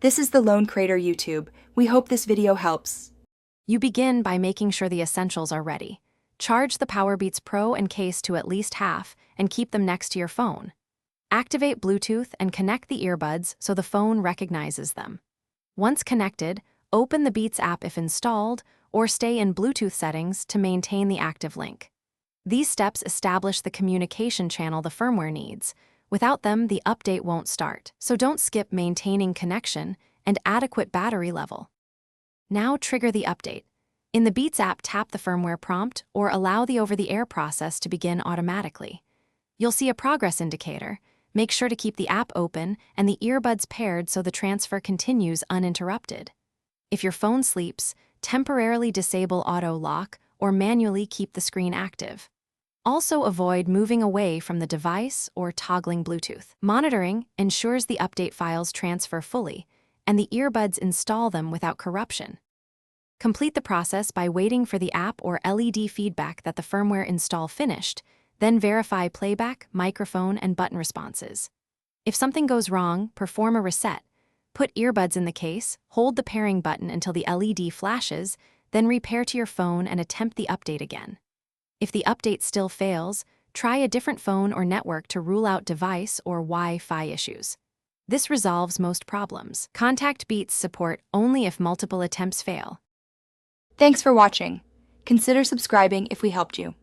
This is the Lone Crater YouTube. We hope this video helps. You begin by making sure the essentials are ready. Charge the Powerbeats Pro and case to at least half and keep them next to your phone. Activate Bluetooth and connect the earbuds so the phone recognizes them. Once connected, open the Beats app if installed, or stay in Bluetooth settings to maintain the active link. These steps establish the communication channel the firmware needs. Without them, the update won't start, so don't skip maintaining connection and adequate battery level. Now trigger the update. In the Beats app, tap the firmware prompt or allow the over-the-air process to begin automatically. You'll see a progress indicator. Make sure to keep the app open and the earbuds paired so the transfer continues uninterrupted. If your phone sleeps, temporarily disable auto lock or manually keep the screen active. Also avoid moving away from the device or toggling Bluetooth. Monitoring ensures the update files transfer fully and the earbuds install them without corruption. Complete the process by waiting for the app or LED feedback that the firmware install finished, then verify playback, microphone, and button responses. If something goes wrong, perform a reset. Put earbuds in the case, hold the pairing button until the LED flashes, then repair to your phone and attempt the update again. If the update still fails, try a different phone or network to rule out device or Wi-Fi issues. This resolves most problems. Contact Beats support only if multiple attempts fail. Thanks for watching. Consider subscribing if we helped you.